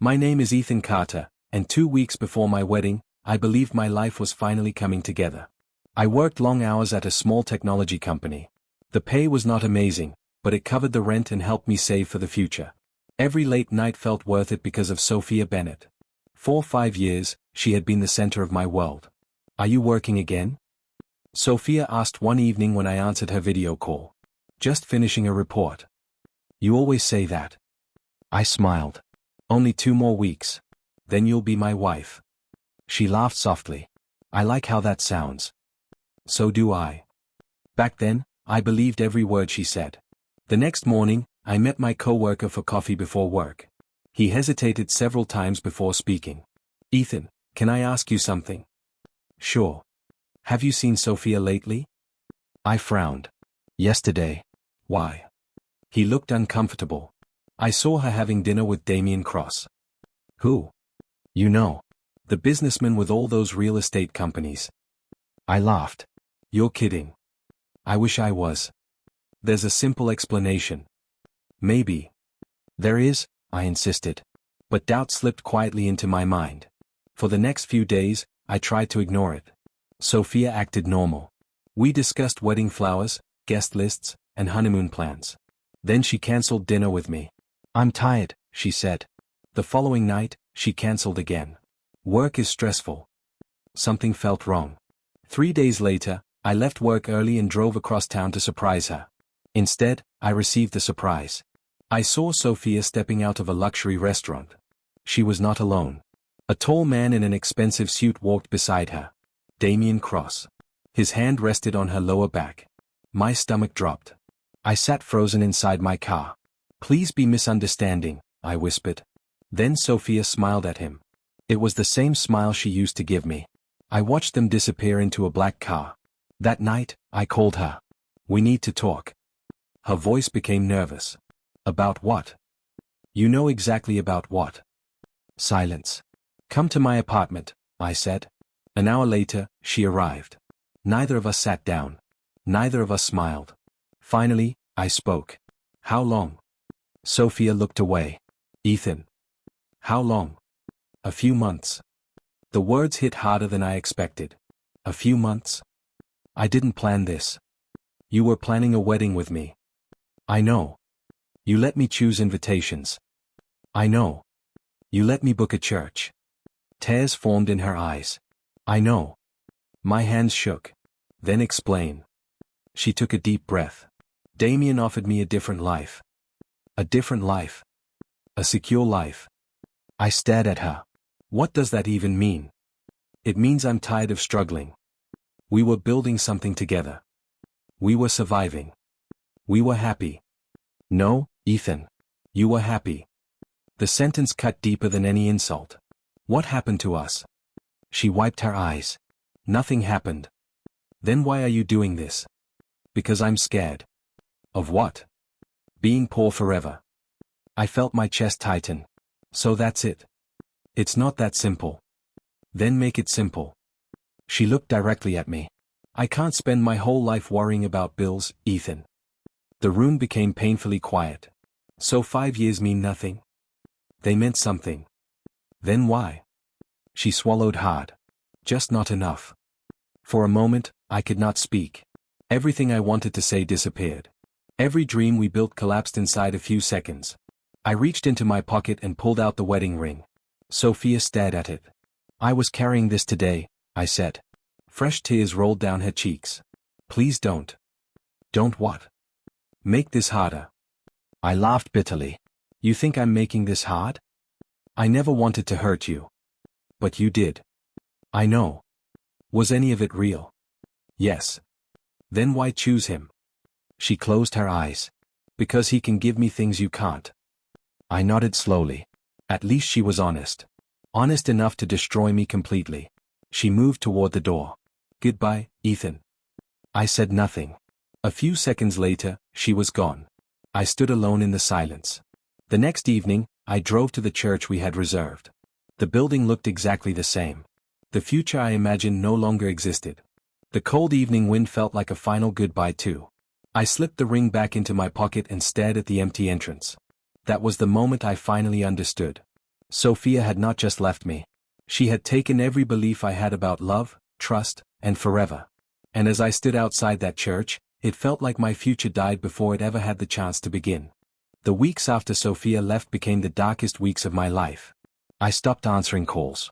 My name is Ethan Carter, and 2 weeks before my wedding, I believed my life was finally coming together. I worked long hours at a small technology company. The pay was not amazing, but it covered the rent and helped me save for the future. Every late night felt worth it because of Sophia Bennett. For 5 years, she had been the center of my world. Are you working again? Sophia asked one evening when I answered her video call. Just finishing a report. You always say that. I smiled. Only 2 more weeks. Then you'll be my wife. She laughed softly. I like how that sounds. So do I. Back then, I believed every word she said. The next morning, I met my coworker for coffee before work. He hesitated several times before speaking. Ethan, can I ask you something? Sure. Have you seen Sophia lately? I frowned. Yesterday. Why? He looked uncomfortable. I saw her having dinner with Damien Cross. Who? You know. The businessman with all those real estate companies. I laughed. You're kidding. I wish I was. There's a simple explanation. Maybe. There is, I insisted. But doubt slipped quietly into my mind. For the next few days, I tried to ignore it. Sophia acted normal. We discussed wedding flowers, guest lists, and honeymoon plans. Then she canceled dinner with me. I'm tired, she said. The following night, she canceled again. Work is stressful. Something felt wrong. 3 days later, I left work early and drove across town to surprise her. Instead, I received the surprise. I saw Sophia stepping out of a luxury restaurant. She was not alone. A tall man in an expensive suit walked beside her. Damien Cross. His hand rested on her lower back. My stomach dropped. I sat frozen inside my car. Please be misunderstanding, I whispered. Then Sophia smiled at him. It was the same smile she used to give me. I watched them disappear into a black car. That night, I called her. We need to talk. Her voice became nervous. About what? You know exactly about what. Silence. Come to my apartment, I said. An hour later, she arrived. Neither of us sat down. Neither of us smiled. Finally, I spoke. How long? Sophia looked away. Ethan. How long? A few months. The words hit harder than I expected. A few months? I didn't plan this. You were planning a wedding with me. I know. You let me choose invitations. I know. You let me book a church. Tears formed in her eyes. I know. My hands shook. Then explain. She took a deep breath. Damien offered me a different life. A different life. A secure life. I stared at her. What does that even mean? It means I'm tired of struggling. We were building something together. We were surviving. We were happy. No, Ethan. You were happy. The sentence cut deeper than any insult. What happened to us? She wiped her eyes. Nothing happened. Then why are you doing this? Because I'm scared. Of what? Being poor forever. I felt my chest tighten. So that's it. It's not that simple. Then make it simple. She looked directly at me. I can't spend my whole life worrying about bills, Ethan. The room became painfully quiet. So 5 years mean nothing? They meant something. Then why? She swallowed hard. Just not enough. For a moment, I could not speak. Everything I wanted to say disappeared. Every dream we built collapsed inside a few seconds. I reached into my pocket and pulled out the wedding ring. Sophia stared at it. I was carrying this today, I said. Fresh tears rolled down her cheeks. Please don't. Don't what? Make this harder. I laughed bitterly. You think I'm making this hard? I never wanted to hurt you. But you did. I know. Was any of it real? Yes. Then why choose him? She closed her eyes. Because he can give me things you can't. I nodded slowly. At least she was honest. Honest enough to destroy me completely. She moved toward the door. Goodbye, Ethan. I said nothing. A few seconds later, she was gone. I stood alone in the silence. The next evening, I drove to the church we had reserved. The building looked exactly the same. The future I imagined no longer existed. The cold evening wind felt like a final goodbye too. I slipped the ring back into my pocket and stared at the empty entrance. That was the moment I finally understood. Sophia had not just left me. She had taken every belief I had about love, trust, and forever. And as I stood outside that church, it felt like my future died before it ever had the chance to begin. The weeks after Sophia left became the darkest weeks of my life. I stopped answering calls.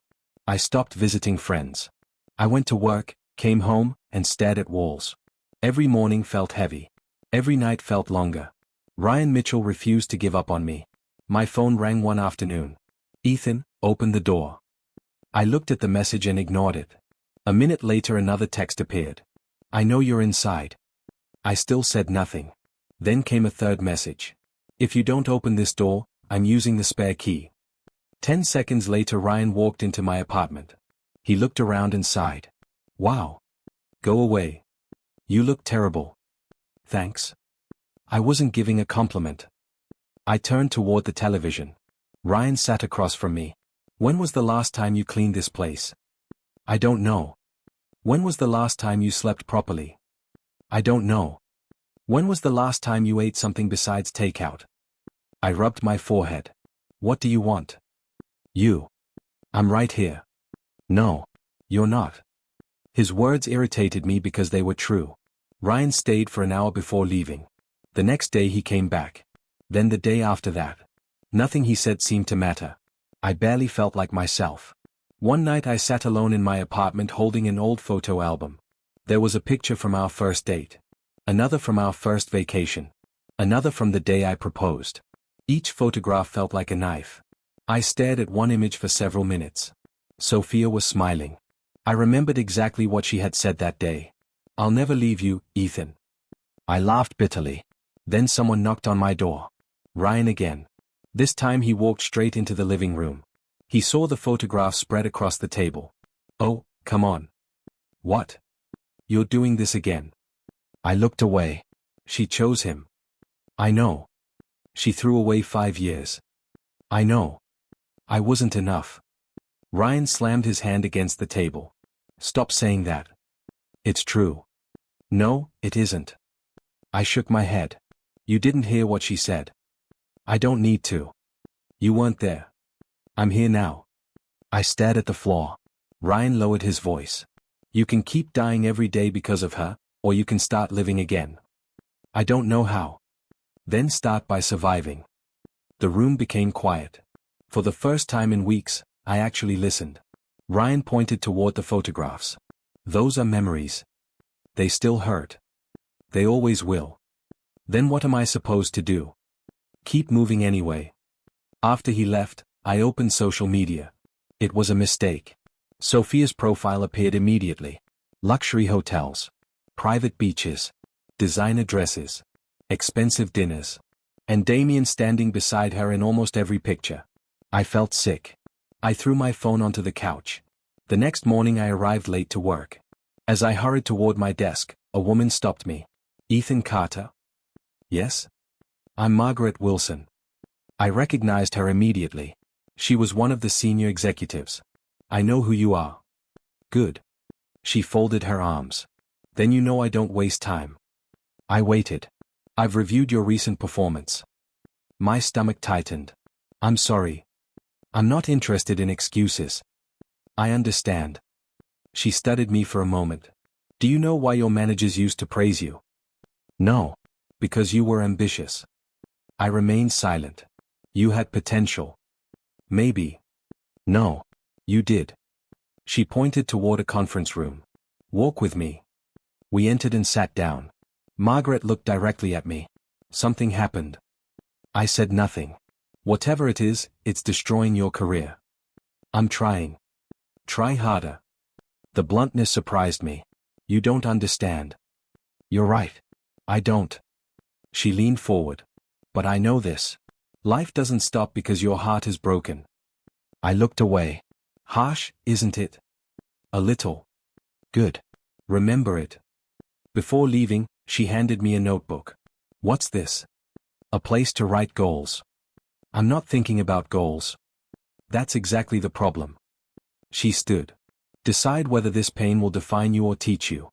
I stopped visiting friends. I went to work, came home, and stared at walls. Every morning felt heavy. Every night felt longer. Ryan Mitchell refused to give up on me. My phone rang one afternoon. "Ethan, open the door." I looked at the message and ignored it. A minute later another text appeared. "I know you're inside." I still said nothing. Then came a third message. "If you don't open this door, I'm using the spare key." 10 seconds later Ryan walked into my apartment. He looked around and sighed. "Wow. Go away. You look terrible." "Thanks." I wasn't giving a compliment. I turned toward the television. Ryan sat across from me. "When was the last time you cleaned this place?" "I don't know." "When was the last time you slept properly?" "I don't know." "When was the last time you ate something besides takeout?" I rubbed my forehead. "What do you want?" "You." "I'm right here." "No. You're not." His words irritated me because they were true. Ryan stayed for an hour before leaving. The next day he came back. Then the day after that. Nothing he said seemed to matter. I barely felt like myself. One night I sat alone in my apartment holding an old photo album. There was a picture from our first date. Another from our first vacation. Another from the day I proposed. Each photograph felt like a knife. I stared at one image for several minutes. Sophia was smiling. I remembered exactly what she had said that day. "I'll never leave you, Ethan." I laughed bitterly. Then someone knocked on my door. Ryan again. This time he walked straight into the living room. He saw the photograph spread across the table. "Oh, come on." "What?" "You're doing this again." I looked away. She chose him. I know. She threw away 5 years. I know. I wasn't enough. Ryan slammed his hand against the table. "Stop saying that. It's true." "No, it isn't." I shook my head. "You didn't hear what she said." "I don't need to." "You weren't there." "I'm here now." I stared at the floor. Ryan lowered his voice. "You can keep dying every day because of her, or you can start living again." "I don't know how." "Then start by surviving." The room became quiet. For the first time in weeks, I actually listened. Ryan pointed toward the photographs. "Those are memories. They still hurt. They always will." "Then what am I supposed to do?" "Keep moving anyway." After he left, I opened social media. It was a mistake. Sophia's profile appeared immediately. Luxury hotels. Private beaches. Designer dresses. Expensive dinners. And Damien standing beside her in almost every picture. I felt sick. I threw my phone onto the couch. The next morning I arrived late to work. As I hurried toward my desk, a woman stopped me. "Ethan Carter?" "Yes?" "I'm Margaret Wilson." I recognized her immediately. She was one of the senior executives. "I know who you are." "Good." She folded her arms. "Then you know I don't waste time." I waited. "I've reviewed your recent performance." My stomach tightened. "I'm sorry. I'm not interested in excuses." "I understand." She studied me for a moment. "Do you know why your managers used to praise you?" "No." "Because you were ambitious." I remained silent. "You had potential." "Maybe." "No. You did." She pointed toward a conference room. "Walk with me." We entered and sat down. Margaret looked directly at me. "Something happened." I said nothing. "Whatever it is, it's destroying your career." "I'm trying." "Try harder." The bluntness surprised me. "You don't understand." "You're right. I don't." She leaned forward. "But I know this. Life doesn't stop because your heart is broken." I looked away. "Harsh, isn't it?" "A little." "Good. Remember it." Before leaving, she handed me a notebook. "What's this?" "A place to write goals." "I'm not thinking about goals." "That's exactly the problem." She stood. "Decide whether this pain will define you or teach you."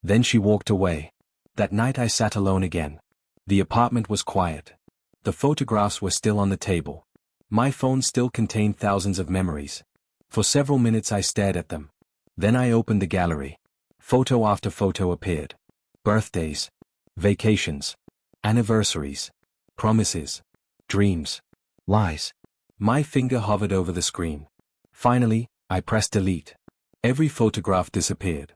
Then she walked away. That night I sat alone again. The apartment was quiet. The photographs were still on the table. My phone still contained thousands of memories. For several minutes I stared at them. Then I opened the gallery. Photo after photo appeared. Birthdays. Vacations. Anniversaries. Promises. Dreams. Lies. My finger hovered over the screen. Finally, I pressed delete. Every photograph disappeared.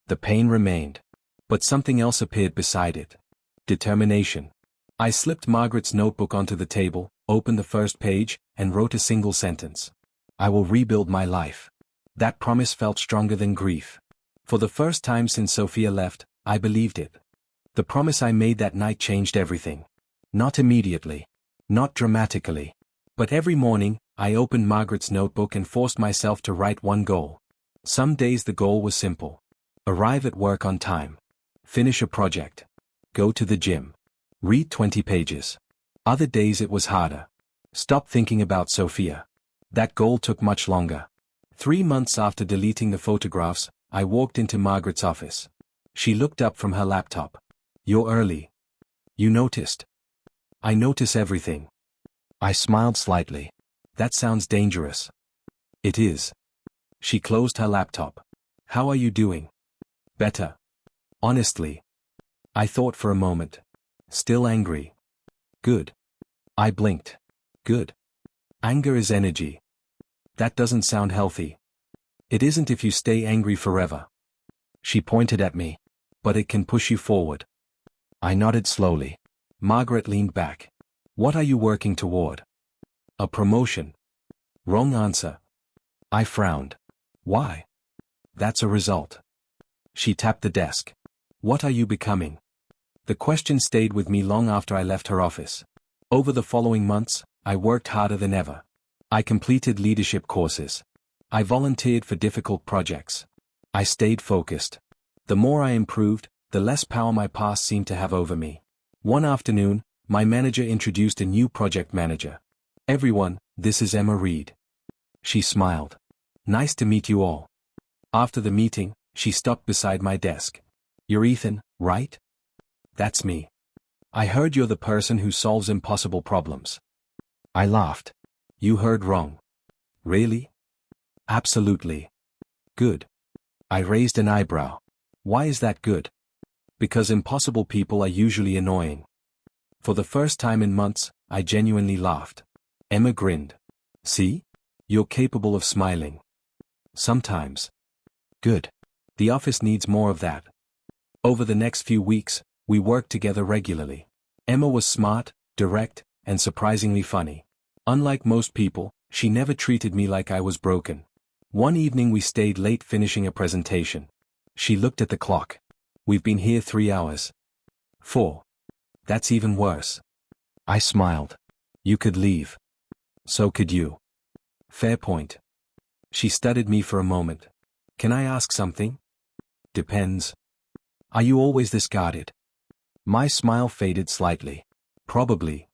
The pain remained. But something else appeared beside it. Determination. I slipped Margaret's notebook onto the table, opened the first page, and wrote a single sentence. I will rebuild my life. That promise felt stronger than grief. For the first time since Sophia left, I believed it. The promise I made that night changed everything. Not immediately. Not dramatically. But every morning, I opened Margaret's notebook and forced myself to write one goal. Some days the goal was simple. Arrive at work on time. Finish a project. Go to the gym. Read 20 pages. Other days it was harder. Stop thinking about Sophia. That goal took much longer. 3 months after deleting the photographs, I walked into Margaret's office. She looked up from her laptop. You're early. You noticed. I notice everything. I smiled slightly. That sounds dangerous. It is. She closed her laptop. How are you doing? Better. Honestly. I thought for a moment. Still angry. Good. I blinked. Good. Anger is energy. That doesn't sound healthy. It isn't if you stay angry forever. She pointed at me. But it can push you forward. I nodded slowly. Margaret leaned back. What are you working toward? A promotion. Wrong answer. I frowned. Why? That's a result. She tapped the desk. What are you becoming? The question stayed with me long after I left her office. Over the following months, I worked harder than ever. I completed leadership courses. I volunteered for difficult projects. I stayed focused. The more I improved, the less power my past seemed to have over me. One afternoon, my manager introduced a new project manager. Everyone, this is Emma Reed. She smiled. Nice to meet you all. After the meeting, she stopped beside my desk. You're Ethan, right? That's me. I heard you're the person who solves impossible problems. I laughed. You heard wrong. Really? Absolutely. Good. I raised an eyebrow. Why is that good? Because impossible people are usually annoying. For the first time in months, I genuinely laughed. Emma grinned. See? You're capable of smiling. Sometimes. Good. The office needs more of that. Over the next few weeks, we worked together regularly. Emma was smart, direct, and surprisingly funny. Unlike most people, she never treated me like I was broken. One evening we stayed late finishing a presentation. She looked at the clock. We've been here 3 hours. 4. That's even worse. I smiled. You could leave. So could you. Fair point. She studied me for a moment. Can I ask something? Depends. Are you always this guarded? My smile faded slightly. Probably.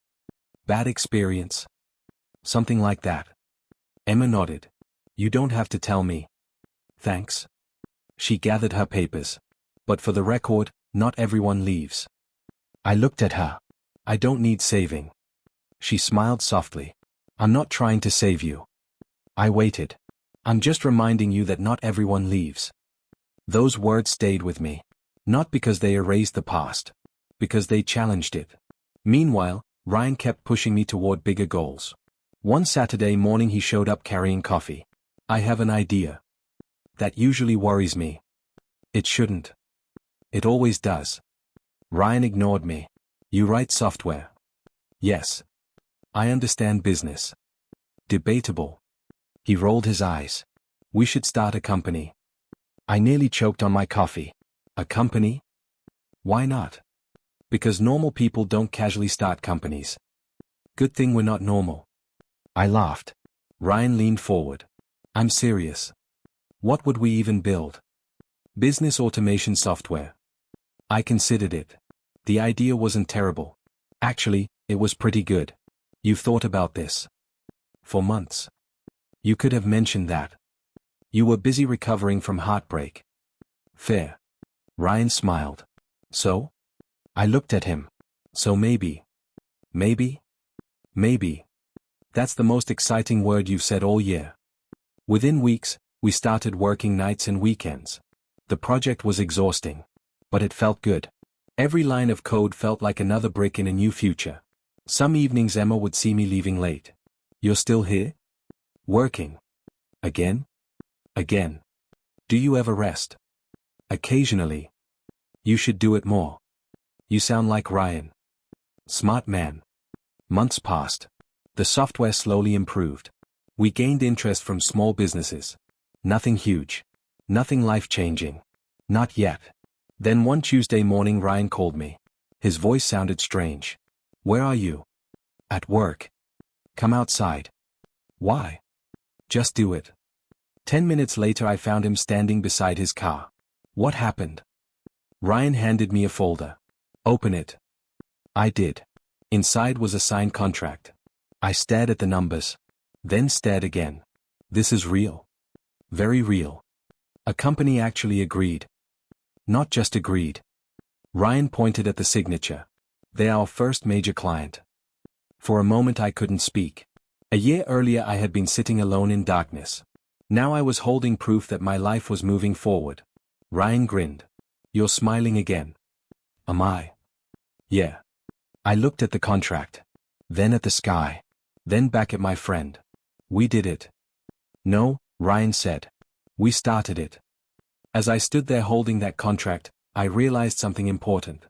Bad experience. Something like that. Emma nodded. You don't have to tell me. Thanks. She gathered her papers. But for the record, not everyone leaves. I looked at her. I don't need saving. She smiled softly. I'm not trying to save you. I waited. I'm just reminding you that not everyone leaves. Those words stayed with me. Not because they erased the past. Because they challenged it. Meanwhile, Ryan kept pushing me toward bigger goals. One Saturday morning he showed up carrying coffee. I have an idea. That usually worries me. It shouldn't. It always does. Ryan ignored me. You write software. Yes. I understand business. Debatable. He rolled his eyes. We should start a company. I nearly choked on my coffee. A company? Why not? Because normal people don't casually start companies. Good thing we're not normal. I laughed. Ryan leaned forward. I'm serious. What would we even build? Business automation software. I considered it. The idea wasn't terrible. Actually, it was pretty good. You've thought about this. For months. You could have mentioned that. You were busy recovering from heartbreak. Fair. Ryan smiled. So? I looked at him. So maybe. Maybe? Maybe. That's the most exciting word you've said all year. Within weeks, we started working nights and weekends. The project was exhausting. But it felt good. Every line of code felt like another brick in a new future. Some evenings Emma would see me leaving late. "You're still here? Working? Again? Again? Do you ever rest?" "Occasionally." "You should do it more. You sound like Ryan." "Smart man." Months passed. The software slowly improved. We gained interest from small businesses. Nothing huge. Nothing life-changing. Not yet. Then one Tuesday morning Ryan called me. His voice sounded strange. "Where are you?" "At work." "Come outside." "Why?" "Just do it." 10 minutes later I found him standing beside his car. "What happened?" Ryan handed me a folder. "Open it." I did. Inside was a signed contract. I stared at the numbers. Then stared again. "This is real. Very real. A company actually agreed. Not just agreed." Ryan pointed at the signature. "They're our first major client." For a moment I couldn't speak. A year earlier I had been sitting alone in darkness. Now I was holding proof that my life was moving forward. Ryan grinned. "You're smiling again." "Am I?" "Yeah." I looked at the contract. Then at the sky. Then back at my friend. "We did it." "No," Ryan said. "We started it." As I stood there holding that contract, I realized something important.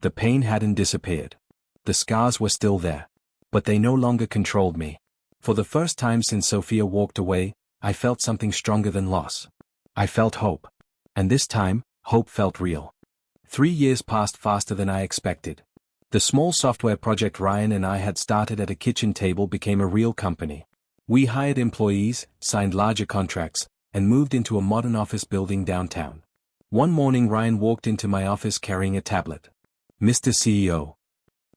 The pain hadn't disappeared. The scars were still there. But they no longer controlled me. For the first time since Sophia walked away, I felt something stronger than loss. I felt hope. And this time, hope felt real. 3 years passed faster than I expected. The small software project Ryan and I had started at a kitchen table became a real company. We hired employees, signed larger contracts, and moved into a modern office building downtown. One morning Ryan walked into my office carrying a tablet. "Mr. CEO."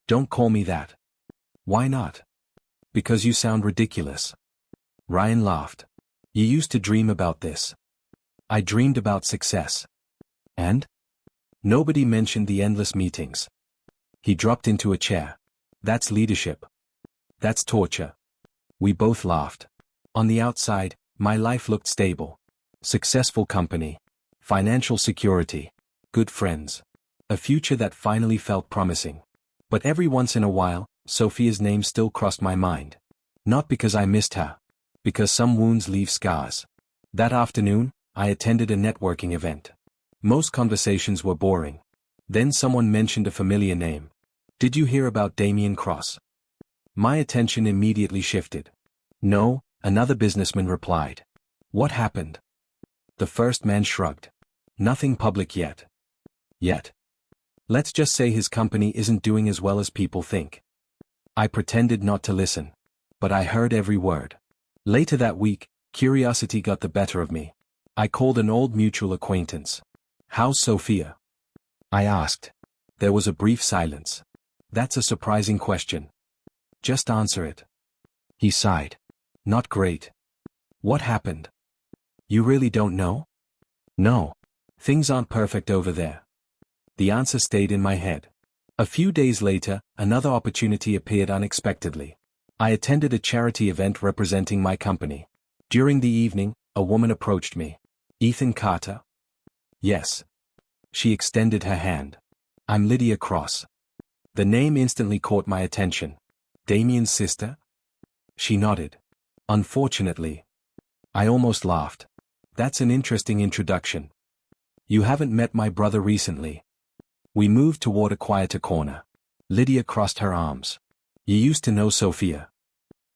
"Don't call me that." "Why not?" "Because you sound ridiculous." Ryan laughed. "You used to dream about this." "I dreamed about success." "And?" "Nobody mentioned the endless meetings." He dropped into a chair. "That's leadership. That's torture." We both laughed. On the outside, my life looked stable. Successful company. Financial security. Good friends. A future that finally felt promising. But every once in a while, Sophia's name still crossed my mind. Not because I missed her. Because some wounds leave scars. That afternoon, I attended a networking event. Most conversations were boring. Then someone mentioned a familiar name. "Did you hear about Damien Cross?" My attention immediately shifted. "No," another businessman replied. "What happened?" The first man shrugged. "Nothing public yet." "Yet?" "Let's just say his company isn't doing as well as people think." I pretended not to listen. But I heard every word. Later that week, curiosity got the better of me. I called an old mutual acquaintance. "How's Sophia?" I asked. There was a brief silence. "That's a surprising question." "Just answer it." He sighed. "Not great." "What happened?" "You really don't know?" "No. Things aren't perfect over there." The answer stayed in my head. A few days later, another opportunity appeared unexpectedly. I attended a charity event representing my company. During the evening, a woman approached me. "Ethan Carter?" "Yes." She extended her hand. "I'm Lydia Cross." The name instantly caught my attention. "Damien's sister?" She nodded. "Unfortunately." I almost laughed. "That's an interesting introduction." "You haven't met my brother recently." We moved toward a quieter corner. Lydia crossed her arms. "You used to know Sophia?"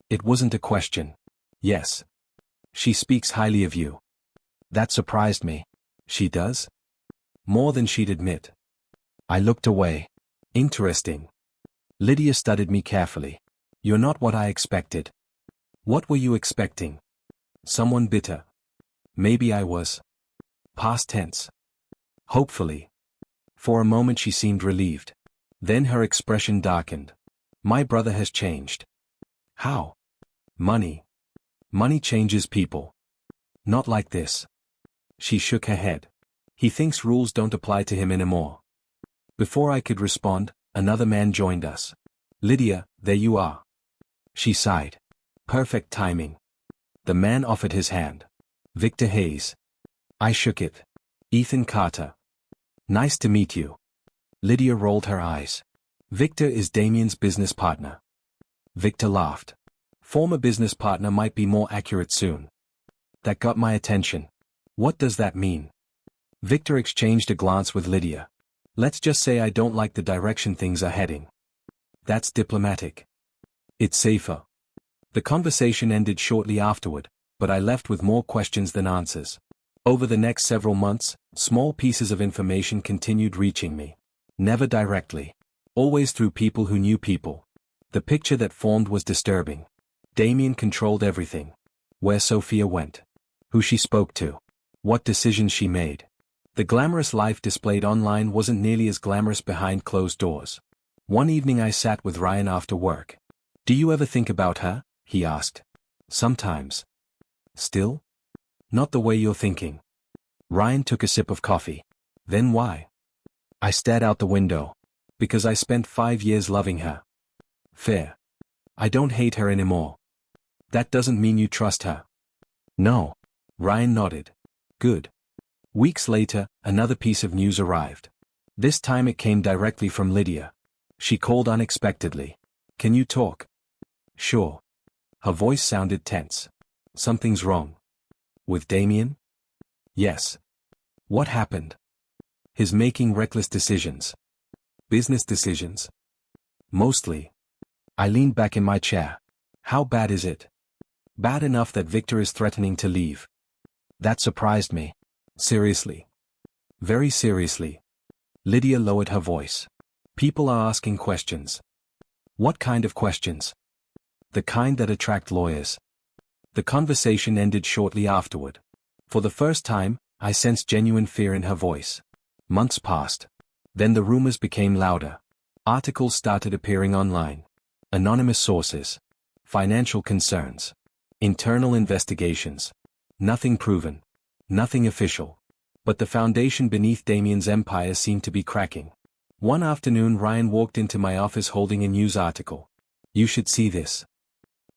It wasn't a question. "Yes." "She speaks highly of you." That surprised me. "She does?" "More than she'd admit." I looked away. "Interesting." Lydia studied me carefully. "You're not what I expected." "What were you expecting?" "Someone bitter." "Maybe I was." Past tense. "Hopefully." For a moment she seemed relieved. Then her expression darkened. "My brother has changed." "How?" "Money. Money changes people." "Not like this." She shook her head. "He thinks rules don't apply to him anymore." Before I could respond, another man joined us. "Lydia, there you are." She sighed. Perfect timing. The man offered his hand. Victor Hayes. I shook it. Ethan Carter. Nice to meet you. Lydia rolled her eyes. Victor is Damien's business partner. Victor laughed. Former business partner might be more accurate soon. That got my attention. What does that mean? Victor exchanged a glance with Lydia. Let's just say I don't like the direction things are heading. That's diplomatic. It's safer. The conversation ended shortly afterward, but I left with more questions than answers. Over the next several months, small pieces of information continued reaching me. Never directly. Always through people who knew people. The picture that formed was disturbing. Damien controlled everything. Where Sophia went. Who she spoke to. What decisions she made. The glamorous life displayed online wasn't nearly as glamorous behind closed doors. One evening I sat with Ryan after work. Do you ever think about her? He asked. Sometimes. Still? Not the way you're thinking. Ryan took a sip of coffee. Then why? I stared out the window. Because I spent 5 years loving her. Fair. I don't hate her anymore. That doesn't mean you trust her. No. Ryan nodded. Good. Weeks later, another piece of news arrived. This time it came directly from Lydia. She called unexpectedly. Can you talk? Sure. Her voice sounded tense. Something's wrong. With Damien? Yes. What happened? He's making reckless decisions. Business decisions? Mostly. I leaned back in my chair. How bad is it? Bad enough that Victor is threatening to leave. That surprised me. Seriously. Very seriously. Lydia lowered her voice. People are asking questions. What kind of questions? The kind that attract lawyers. The conversation ended shortly afterward. For the first time, I sensed genuine fear in her voice. Months passed. Then the rumors became louder. Articles started appearing online. Anonymous sources. Financial concerns. Internal investigations. Nothing proven. Nothing official. But the foundation beneath Damien's empire seemed to be cracking. One afternoon Ryan walked into my office holding a news article. You should see this.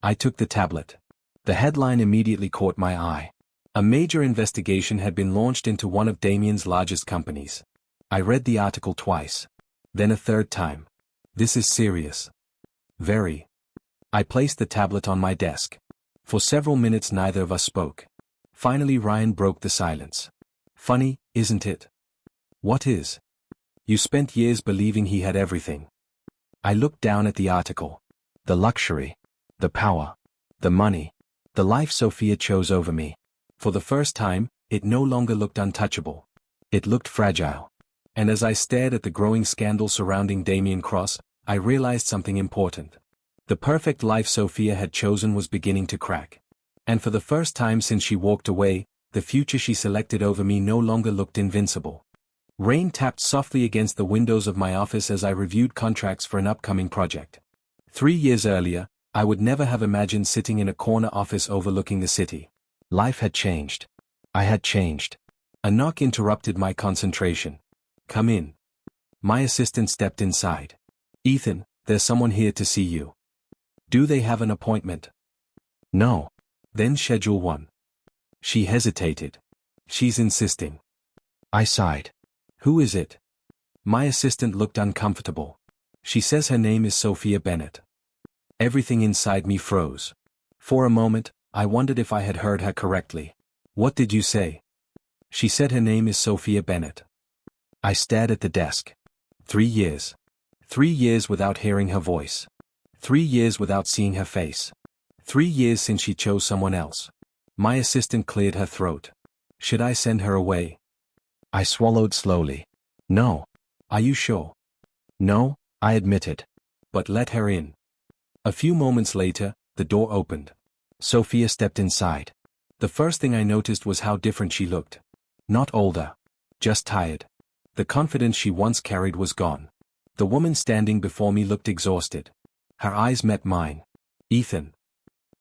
I took the tablet. The headline immediately caught my eye. A major investigation had been launched into one of Damien's largest companies. I read the article twice. Then a third time. This is serious. Very. I placed the tablet on my desk. For several minutes neither of us spoke. Finally Ryan broke the silence. Funny, isn't it? What is? You spent years believing he had everything. I looked down at the article. The luxury. The power. The money. The life Sophia chose over me. For the first time, it no longer looked untouchable. It looked fragile. And as I stared at the growing scandal surrounding Damien Cross, I realized something important. The perfect life Sophia had chosen was beginning to crack. And for the first time since she walked away, the future she selected over me no longer looked invincible. Rain tapped softly against the windows of my office as I reviewed contracts for an upcoming project. 3 years earlier, I would never have imagined sitting in a corner office overlooking the city. Life had changed. I had changed. A knock interrupted my concentration. Come in. My assistant stepped inside. Ethan, there's someone here to see you. Do they have an appointment? No. Then schedule one. She hesitated. She's insisting. I sighed. Who is it? My assistant looked uncomfortable. She says her name is Sophia Bennett. Everything inside me froze. For a moment, I wondered if I had heard her correctly. What did you say? She said her name is Sophia Bennett. I stared at the desk. 3 years. 3 years without hearing her voice. 3 years without seeing her face. 3 years since she chose someone else. My assistant cleared her throat. Should I send her away? I swallowed slowly. No. Are you sure? No, I admitted. But let her in. A few moments later, the door opened. Sophia stepped inside. The first thing I noticed was how different she looked. Not older. Just tired. The confidence she once carried was gone. The woman standing before me looked exhausted. Her eyes met mine. Ethan.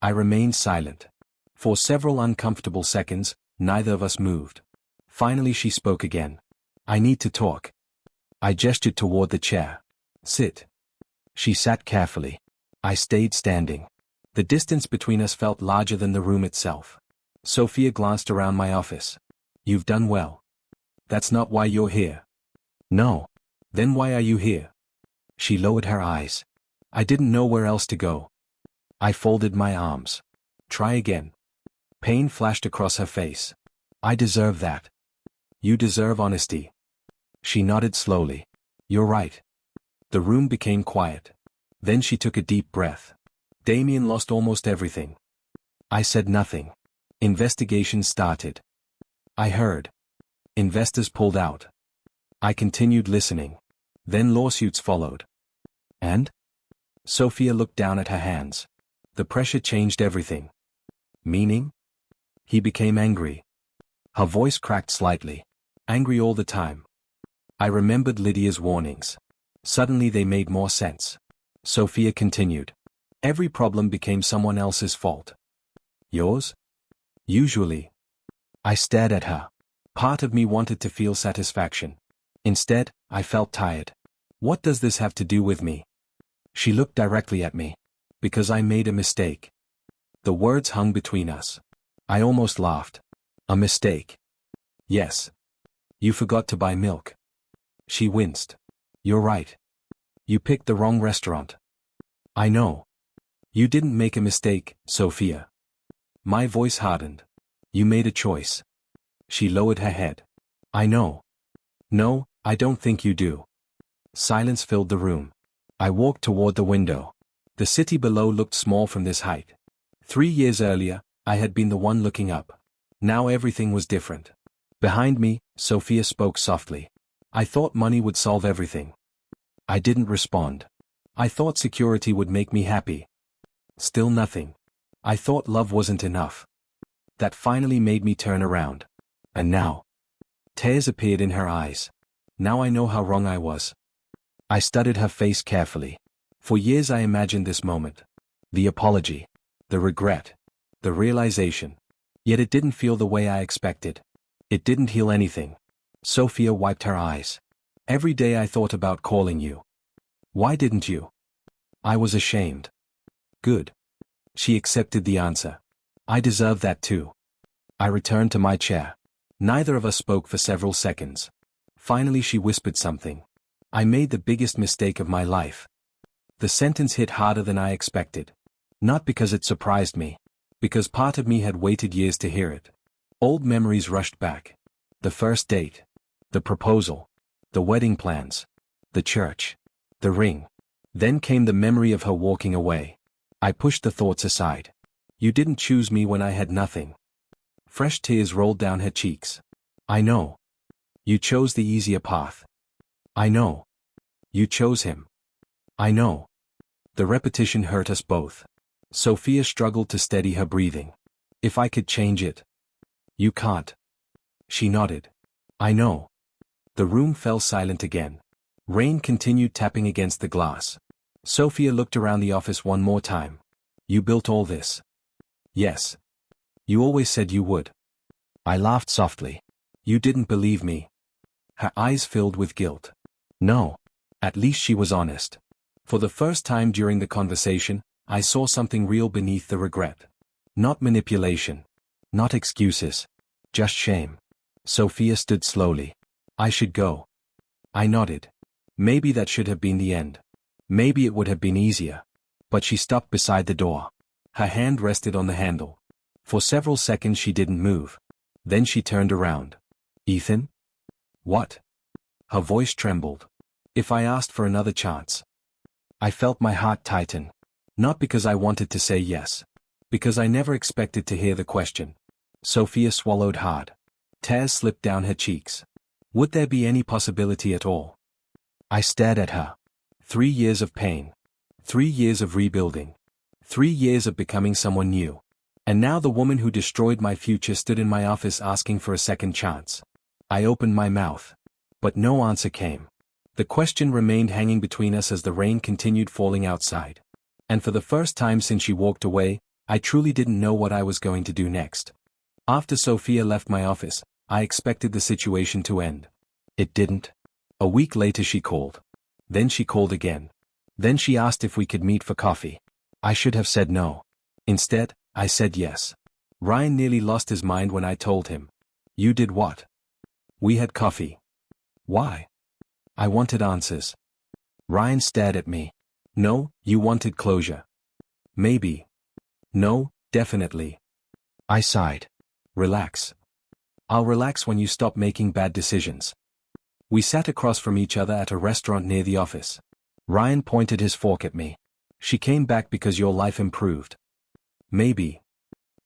I remained silent. For several uncomfortable seconds, neither of us moved. Finally she spoke again. I need to talk. I gestured toward the chair. Sit. She sat carefully. I stayed standing. The distance between us felt larger than the room itself. Sophia glanced around my office. You've done well. That's not why you're here. No. Then why are you here? She lowered her eyes. I didn't know where else to go. I folded my arms. Try again. Pain flashed across her face. I deserve that. You deserve honesty. She nodded slowly. You're right. The room became quiet. Then she took a deep breath. Damien lost almost everything. I said nothing. Investigations started. I heard. Investors pulled out. I continued listening. Then lawsuits followed. And? Sophia looked down at her hands. The pressure changed everything. Meaning? He became angry. Her voice cracked slightly. Angry all the time. I remembered Lydia's warnings. Suddenly they made more sense. Sophia continued. Every problem became someone else's fault. Yours? Usually. I stared at her. Part of me wanted to feel satisfaction. Instead, I felt tired. What does this have to do with me? She looked directly at me. Because I made a mistake. The words hung between us. I almost laughed. A mistake. Yes. You forgot to buy milk. She winced. You're right. You picked the wrong restaurant. I know. You didn't make a mistake, Sophia. My voice hardened. You made a choice. She lowered her head. I know. No, I don't think you do. Silence filled the room. I walked toward the window. The city below looked small from this height. 3 years earlier, I had been the one looking up. Now everything was different. Behind me, Sophia spoke softly. I thought money would solve everything. I didn't respond. I thought security would make me happy. Still nothing. I thought love wasn't enough. That finally made me turn around. And now? Tears appeared in her eyes. Now I know how wrong I was. I studied her face carefully. For years I imagined this moment. The apology. The regret. The realization. Yet it didn't feel the way I expected. It didn't heal anything. Sophia wiped her eyes. Every day I thought about calling you. Why didn't you? I was ashamed. Good. She accepted the answer. I deserve that too. I returned to my chair. Neither of us spoke for several seconds. Finally she whispered something. I made the biggest mistake of my life. The sentence hit harder than I expected. Not because it surprised me. Because part of me had waited years to hear it. Old memories rushed back. The first date. The proposal. The wedding plans. The church. The ring. Then came the memory of her walking away. I pushed the thoughts aside. You didn't choose me when I had nothing. Fresh tears rolled down her cheeks. I know. You chose the easier path. I know. You chose him. I know. The repetition hurt us both. Sophia struggled to steady her breathing. If I could change it. You can't. She nodded. I know. The room fell silent again. Rain continued tapping against the glass. Sophia looked around the office one more time. You built all this? Yes. You always said you would. I laughed softly. You didn't believe me. Her eyes filled with guilt. No. At least she was honest. For the first time during the conversation, I saw something real beneath the regret. Not manipulation. Not excuses. Just shame. Sophia stood slowly. I should go. I nodded. Maybe that should have been the end. Maybe it would have been easier. But she stopped beside the door. Her hand rested on the handle. For several seconds she didn't move. Then she turned around. Ethan? What? Her voice trembled. If I asked for another chance. I felt my heart tighten. Not because I wanted to say yes. Because I never expected to hear the question. Sophia swallowed hard. Tears slipped down her cheeks. Would there be any possibility at all? I stared at her. 3 years of pain. 3 years of rebuilding. 3 years of becoming someone new. And now the woman who destroyed my future stood in my office asking for a second chance. I opened my mouth. But no answer came. The question remained hanging between us as the rain continued falling outside. And for the first time since she walked away, I truly didn't know what I was going to do next. After Sophia left my office, I expected the situation to end. It didn't. A week later she called. Then she called again. Then she asked if we could meet for coffee. I should have said no. Instead, I said yes. Ryan nearly lost his mind when I told him. You did what? We had coffee. Why? I wanted answers. Ryan stared at me. No, you wanted closure. Maybe. No, definitely. I sighed. Relax. I'll relax when you stop making bad decisions. We sat across from each other at a restaurant near the office. Ryan pointed his fork at me. She came back because your life improved. Maybe.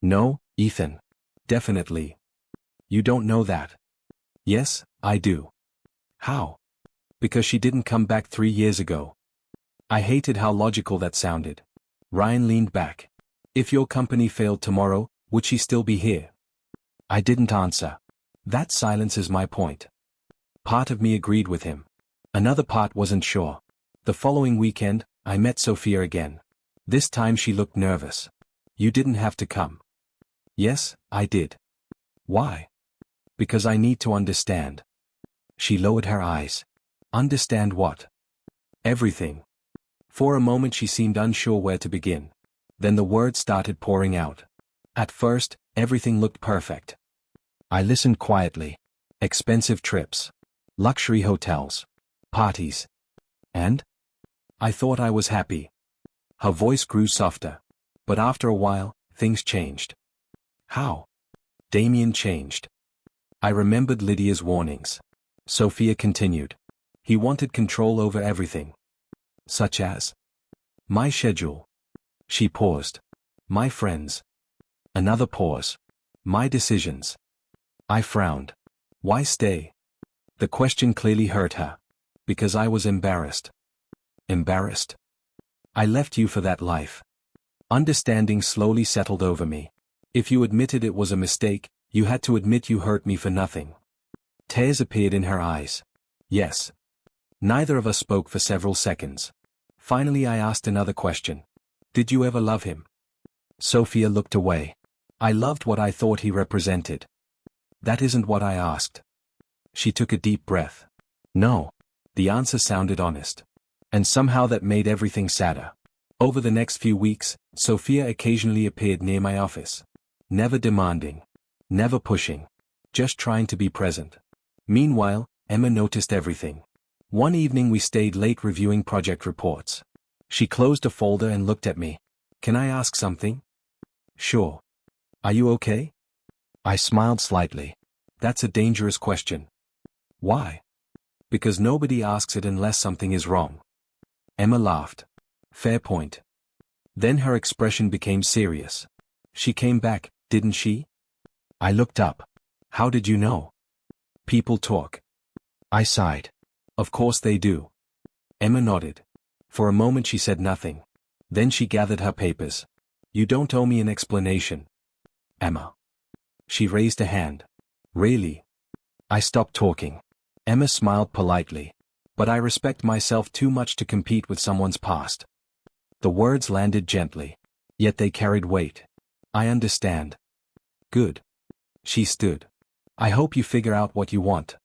No, Ethan. Definitely. You don't know that. Yes, I do. How? Because she didn't come back 3 years ago. I hated how logical that sounded. Ryan leaned back. If your company failed tomorrow, would she still be here? I didn't answer. That silence is my point. Part of me agreed with him. Another part wasn't sure. The following weekend, I met Sophia again. This time she looked nervous. You didn't have to come. Yes, I did. Why? Because I need to understand. She lowered her eyes. Understand what? Everything. For a moment she seemed unsure where to begin. Then the words started pouring out. At first, everything looked perfect. I listened quietly. Expensive trips. Luxury hotels. Parties. And? I thought I was happy. Her voice grew softer. But after a while, things changed. How? Damien changed. I remembered Lydia's warnings. Sophia continued. He wanted control over everything. Such as? My schedule. She paused. My friends. Another pause. My decisions. I frowned. Why stay? The question clearly hurt her. Because I was embarrassed. Embarrassed? I left you for that life. Understanding slowly settled over me. If you admitted it was a mistake, you had to admit you hurt me for nothing. Tears appeared in her eyes. Yes. Neither of us spoke for several seconds. Finally I asked another question. Did you ever love him? Sophia looked away. I loved what I thought he represented. That isn't what I asked. She took a deep breath. No. The answer sounded honest. And somehow that made everything sadder. Over the next few weeks, Sophia occasionally appeared near my office. Never demanding. Never pushing. Just trying to be present. Meanwhile, Emma noticed everything. One evening we stayed late reviewing project reports. She closed a folder and looked at me. Can I ask something? Sure. Are you okay? I smiled slightly. That's a dangerous question. Why? Because nobody asks it unless something is wrong. Emma laughed. Fair point. Then her expression became serious. She came back, didn't she? I looked up. How did you know? People talk. I sighed. Of course they do. Emma nodded. For a moment she said nothing. Then she gathered her papers. You don't owe me an explanation. Emma. She raised a hand. Really? I stopped talking. Emma smiled politely. But I respect myself too much to compete with someone's past. The words landed gently. Yet they carried weight. I understand. Good. She stood. I hope you figure out what you want.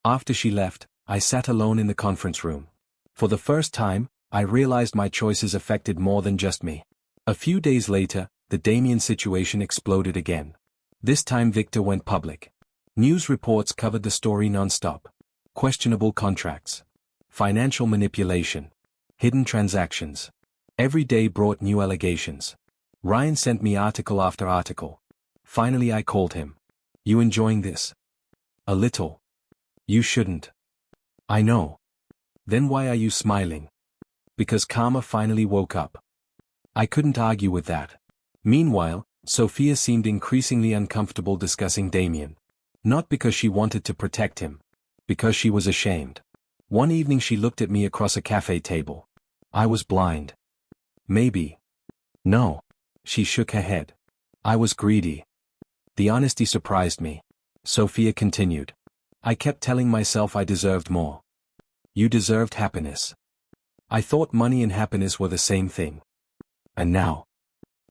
After she left, I sat alone in the conference room. For the first time, I realized my choices affected more than just me. A few days later, the Damien situation exploded again. This time Victor went public. News reports covered the story non-stop. Questionable contracts. Financial manipulation. Hidden transactions. Every day brought new allegations. Ryan sent me article after article. Finally I called him. You enjoying this? A little. You shouldn't. I know. Then why are you smiling? Because karma finally woke up. I couldn't argue with that. Meanwhile, Sophia seemed increasingly uncomfortable discussing Damien. Not because she wanted to protect him. Because she was ashamed. One evening she looked at me across a cafe table. I was blind. Maybe. No. She shook her head. I was greedy. The honesty surprised me. Sophia continued. I kept telling myself I deserved more. You deserved happiness. I thought money and happiness were the same thing. And now?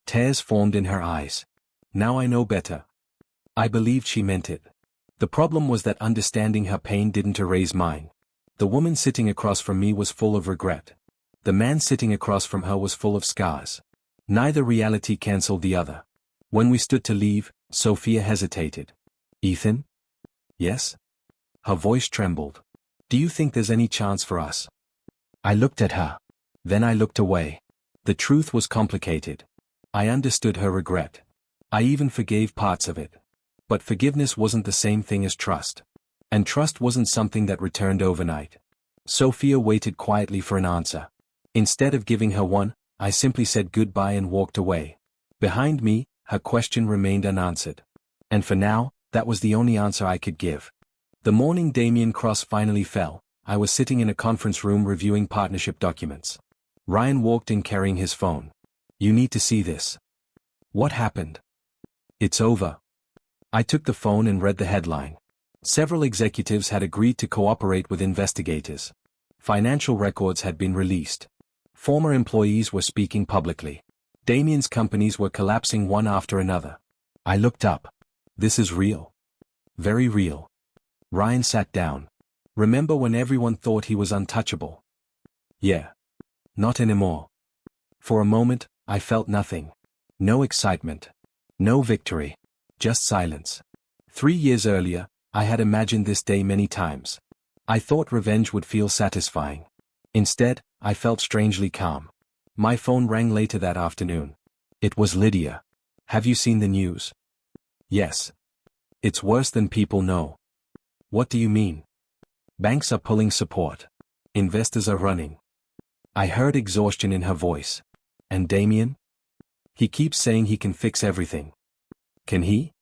Tears formed in her eyes. Now I know better. I believed she meant it. The problem was that understanding her pain didn't erase mine. The woman sitting across from me was full of regret. The man sitting across from her was full of scars. Neither reality cancelled the other. When we stood to leave, Sophia hesitated. Ethan? Yes? Her voice trembled. Do you think there's any chance for us? I looked at her. Then I looked away. The truth was complicated. I understood her regret. I even forgave parts of it. But forgiveness wasn't the same thing as trust. And trust wasn't something that returned overnight. Sophia waited quietly for an answer. Instead of giving her one, I simply said goodbye and walked away. Behind me, her question remained unanswered. And for now, that was the only answer I could give. The morning Damien Cross finally fell, I was sitting in a conference room reviewing partnership documents. Ryan walked in carrying his phone. You need to see this. What happened? It's over. I took the phone and read the headline. Several executives had agreed to cooperate with investigators. Financial records had been released. Former employees were speaking publicly. Damien's companies were collapsing one after another. I looked up. This is real. Very real. Ryan sat down. Remember when everyone thought he was untouchable? Yeah. Not anymore. For a moment, I felt nothing. No excitement. No victory. Just silence. 3 years earlier, I had imagined this day many times. I thought revenge would feel satisfying. Instead, I felt strangely calm. My phone rang later that afternoon. It was Lydia. Have you seen the news? Yes. It's worse than people know. What do you mean? Banks are pulling support. Investors are running. I heard exhaustion in her voice. And Damien? He keeps saying he can fix everything. Can he?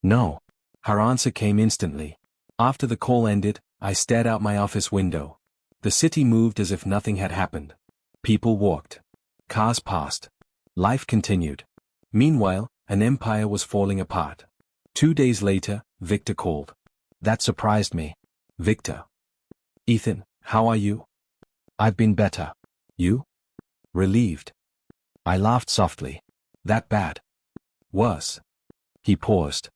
No. Her answer came instantly. After the call ended, I stared out my office window. The city moved as if nothing had happened. People walked. Cars passed. Life continued. Meanwhile, an empire was falling apart. 2 days later, Victor called. That surprised me. Victor. Ethan, how are you? I've been better. You? Relieved. I laughed softly. That bad? Worse. He paused.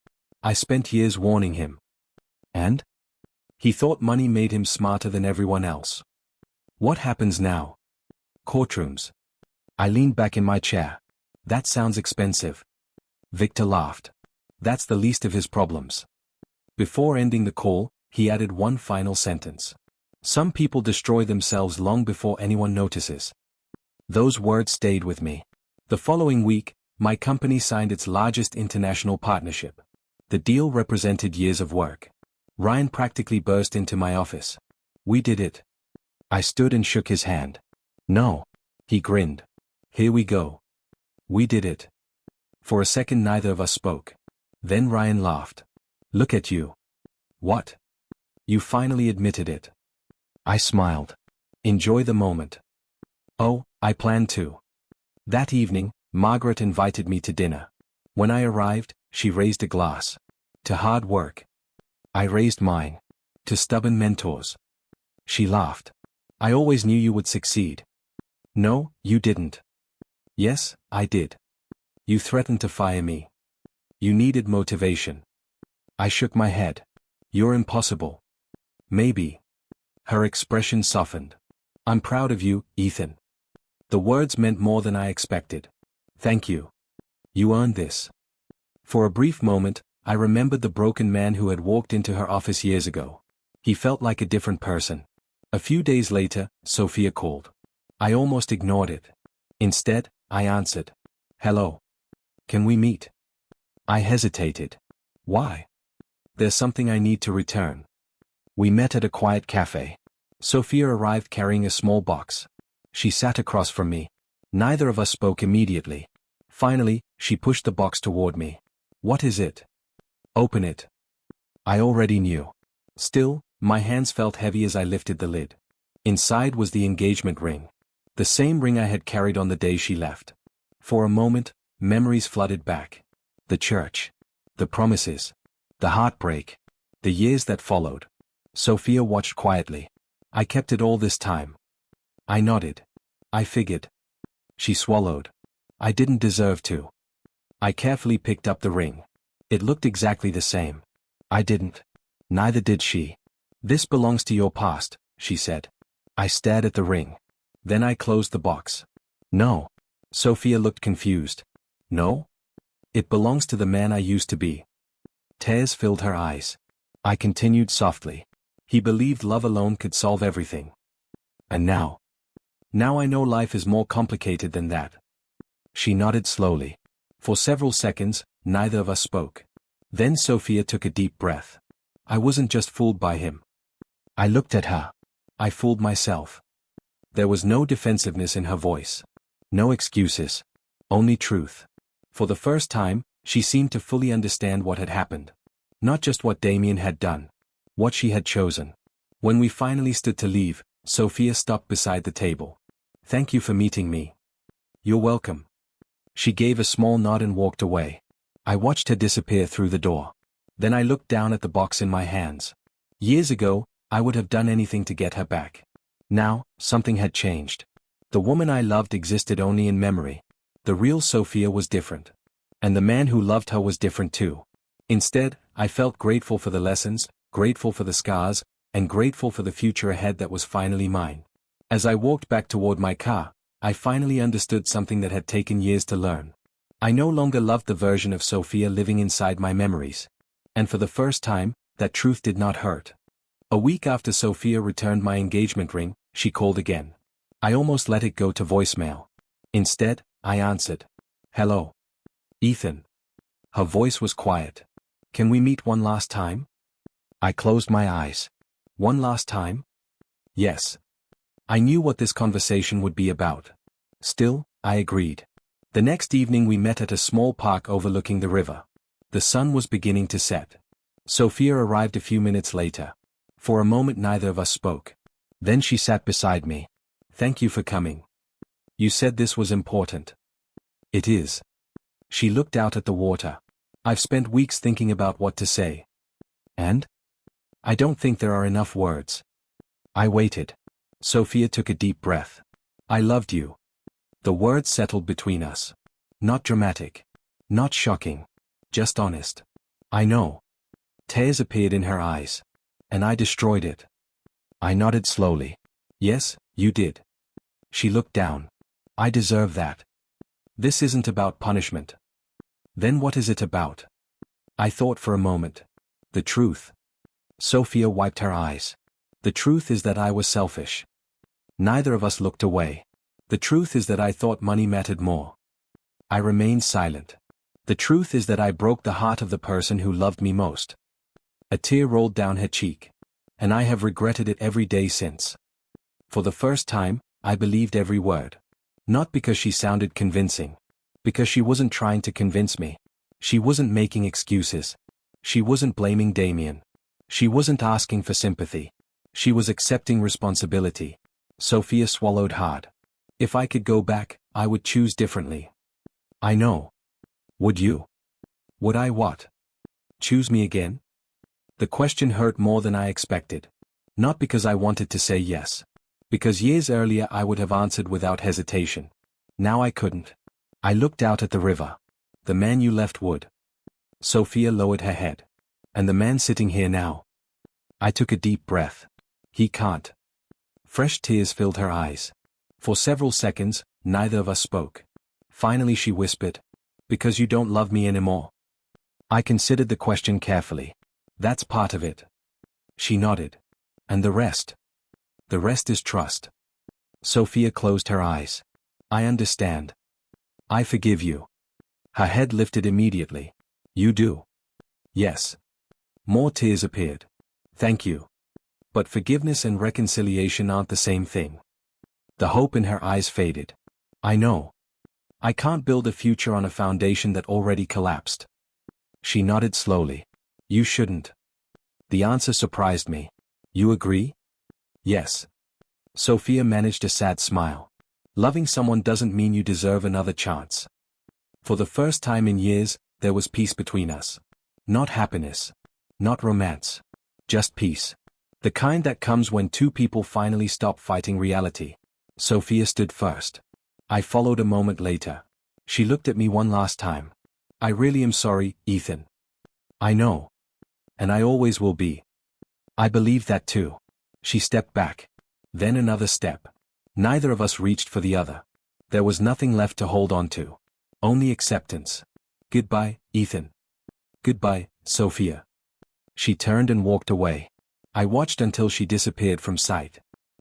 I spent years warning him. And? He thought money made him smarter than everyone else. What happens now? Courtrooms. I leaned back in my chair. That sounds expensive. Victor laughed. That's the least of his problems. Before ending the call, he added one final sentence. Some people destroy themselves long before anyone notices. Those words stayed with me. The following week, my company signed its largest international partnership. The deal represented years of work. Ryan practically burst into my office. We did it. I stood and shook his hand. No. He grinned. Here we go. We did it. For a second neither of us spoke. Then Ryan laughed. Look at you. What? You finally admitted it. I smiled. Enjoy the moment. Oh, I planned to. That evening, Margaret invited me to dinner. When I arrived, she raised a glass. To hard work. I raised mine. To stubborn mentors. She laughed. I always knew you would succeed. No, you didn't. Yes, I did. You threatened to fire me. You needed motivation. I shook my head. You're impossible. Maybe. Her expression softened. I'm proud of you, Ethan. The words meant more than I expected. Thank you. You earned this. For a brief moment, I remembered the broken man who had walked into her office years ago. He felt like a different person. A few days later, Sophia called. I almost ignored it. Instead, I answered. Hello. Can we meet? I hesitated. Why? There's something I need to return. We met at a quiet cafe. Sophia arrived carrying a small box. She sat across from me. Neither of us spoke immediately. Finally, she pushed the box toward me. What is it? Open it. I already knew. Still, my hands felt heavy as I lifted the lid. Inside was the engagement ring. The same ring I had carried on the day she left. For a moment, memories flooded back. The church. The promises. The heartbreak. The years that followed. Sophia watched quietly. I kept it all this time. I nodded. I figured. She swallowed. I didn't deserve to. I carefully picked up the ring. It looked exactly the same. I didn't. Neither did she. This belongs to your past, she said. I stared at the ring. Then I closed the box. No. Sophia looked confused. No? It belongs to the man I used to be. Tears filled her eyes. I continued softly. He believed love alone could solve everything. And now? Now I know life is more complicated than that. She nodded slowly. For several seconds, neither of us spoke. Then Sophia took a deep breath. I wasn't just fooled by him. I looked at her. I fooled myself. There was no defensiveness in her voice. No excuses. Only truth. For the first time, she seemed to fully understand what had happened. Not just what Damien had done. What she had chosen. When we finally stood to leave, Sophia stopped beside the table. Thank you for meeting me. You're welcome. She gave a small nod and walked away. I watched her disappear through the door. Then I looked down at the box in my hands. Years ago, I would have done anything to get her back. Now, something had changed. The woman I loved existed only in memory. The real Sophia was different. And the man who loved her was different too. Instead, I felt grateful for the lessons, grateful for the scars, and grateful for the future ahead that was finally mine. As I walked back toward my car, I finally understood something that had taken years to learn. I no longer loved the version of Sophia living inside my memories. And for the first time, that truth did not hurt. A week after Sophia returned my engagement ring, she called again. I almost let it go to voicemail. Instead, I answered. Hello. Ethan. Her voice was quiet. Can we meet one last time? I closed my eyes. One last time? Yes. I knew what this conversation would be about. Still, I agreed. The next evening we met at a small park overlooking the river. The sun was beginning to set. Sophia arrived a few minutes later. For a moment neither of us spoke. Then she sat beside me. Thank you for coming. You said this was important. It is. She looked out at the water. I've spent weeks thinking about what to say. And? I don't think there are enough words. I waited. Sophia took a deep breath. I loved you. The words settled between us. Not dramatic. Not shocking. Just honest. I know. Tears appeared in her eyes. And I destroyed it. I nodded slowly. Yes, you did. She looked down. I deserve that. This isn't about punishment. Then what is it about? I thought for a moment. The truth. Sophia wiped her eyes. The truth is that I was selfish. Neither of us looked away. The truth is that I thought money mattered more. I remained silent. The truth is that I broke the heart of the person who loved me most. A tear rolled down her cheek. And I have regretted it every day since. For the first time, I believed every word. Not because she sounded convincing. Because she wasn't trying to convince me. She wasn't making excuses. She wasn't blaming Damien. She wasn't asking for sympathy. She was accepting responsibility. Sophia swallowed hard. If I could go back, I would choose differently. I know. Would you? Would I what? Choose me again? The question hurt more than I expected. Not because I wanted to say yes. Because years earlier I would have answered without hesitation. Now I couldn't. I looked out at the river. The man you left would. Sophia lowered her head. And the man sitting here now. I took a deep breath. He can't. Fresh tears filled her eyes. For several seconds, neither of us spoke. Finally she whispered. Because you don't love me anymore. I considered the question carefully. That's part of it. She nodded. And the rest? The rest is trust. Sophia closed her eyes. I understand. I forgive you. Her head lifted immediately. You do? Yes. More tears appeared. Thank you. But forgiveness and reconciliation aren't the same thing. The hope in her eyes faded. I know. I can't build a future on a foundation that already collapsed. She nodded slowly. You shouldn't. The answer surprised me. You agree? Yes. Sophia managed a sad smile. Loving someone doesn't mean you deserve another chance. For the first time in years, there was peace between us. Not happiness. Not romance. Just peace. The kind that comes when two people finally stop fighting reality. Sophia stood first. I followed a moment later. She looked at me one last time. I really am sorry, Ethan. I know. And I always will be. I believe that too. She stepped back. Then another step. Neither of us reached for the other. There was nothing left to hold on to. Only acceptance. Goodbye, Ethan. Goodbye, Sophia. She turned and walked away. I watched until she disappeared from sight.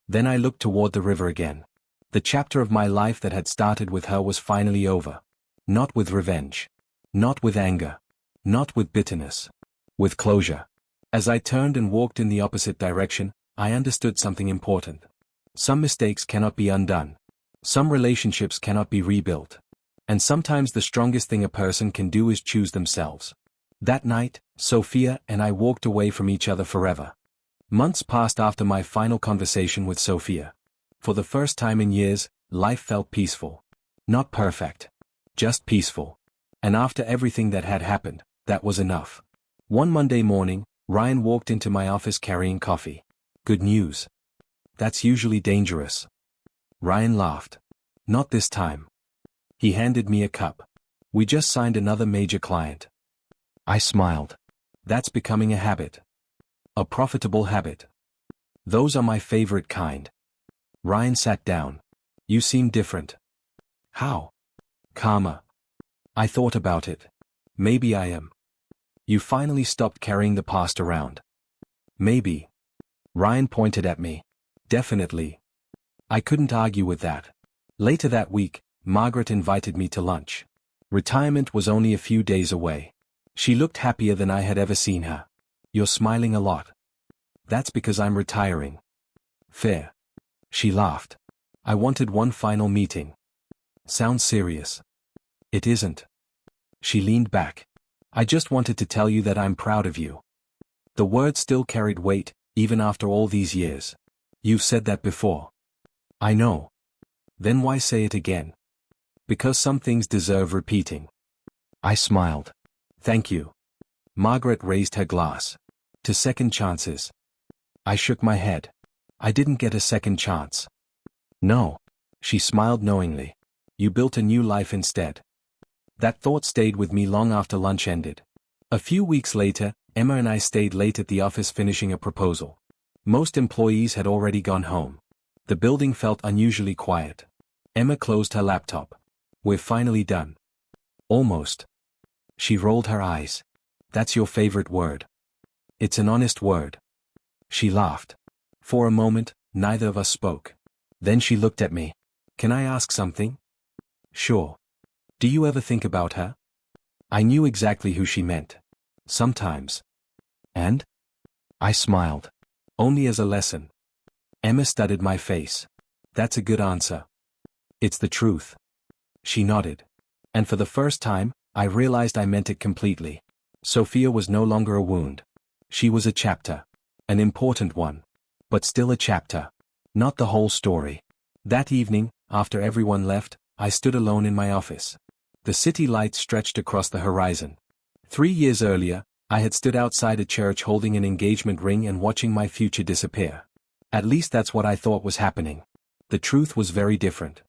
Then I looked toward the river again. The chapter of my life that had started with her was finally over. Not with revenge. Not with anger. Not with bitterness. With closure. As I turned and walked in the opposite direction, I understood something important. Some mistakes cannot be undone. Some relationships cannot be rebuilt. And sometimes the strongest thing a person can do is choose themselves. That night, Sophia and I walked away from each other forever. Months passed after my final conversation with Sophia. For the first time in years, life felt peaceful. Not perfect. Just peaceful. And after everything that had happened, that was enough. One Monday morning, Ryan walked into my office carrying coffee. Good news. That's usually dangerous. Ryan laughed. Not this time. He handed me a cup. We just signed another major client. I smiled. That's becoming a habit. A profitable habit. Those are my favorite kind. Ryan sat down. You seem different. How? Calmer. I thought about it. Maybe I am. You finally stopped carrying the past around. Maybe. Ryan pointed at me. Definitely. I couldn't argue with that. Later that week, Margaret invited me to lunch. Retirement was only a few days away. She looked happier than I had ever seen her. You're smiling a lot. That's because I'm retiring. Fair. She laughed. I wanted one final meeting. Sounds serious. It isn't. She leaned back. I just wanted to tell you that I'm proud of you. The word still carried weight, even after all these years. You've said that before. I know. Then why say it again? Because some things deserve repeating. I smiled. Thank you. Margaret raised her glass. To second chances. I shook my head. I didn't get a second chance. No. She smiled knowingly. You built a new life instead. That thought stayed with me long after lunch ended. A few weeks later, Emma and I stayed late at the office finishing a proposal. Most employees had already gone home. The building felt unusually quiet. Emma closed her laptop. We're finally done. Almost. She rolled her eyes. That's your favorite word. It's an honest word. She laughed. For a moment, neither of us spoke. Then she looked at me. Can I ask something? Sure. Do you ever think about her? I knew exactly who she meant. Sometimes. And? I smiled. Only as a lesson. Emma studied my face. That's a good answer. It's the truth. She nodded. And for the first time, I realized I meant it completely. Sophia was no longer a wound. She was a chapter. An important one. But still a chapter. Not the whole story. That evening, after everyone left, I stood alone in my office. The city lights stretched across the horizon. 3 years earlier, I had stood outside a church holding an engagement ring and watching my future disappear. At least that's what I thought was happening. The truth was very different.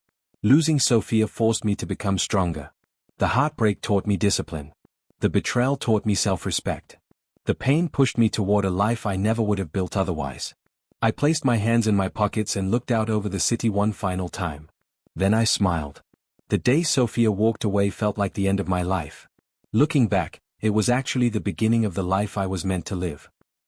Losing Sophia forced me to become stronger. The heartbreak taught me discipline. The betrayal taught me self-respect. The pain pushed me toward a life I never would have built otherwise. I placed my hands in my pockets and looked out over the city one final time. Then I smiled. The day Sophia walked away felt like the end of my life. Looking back, it was actually the beginning of the life I was meant to live.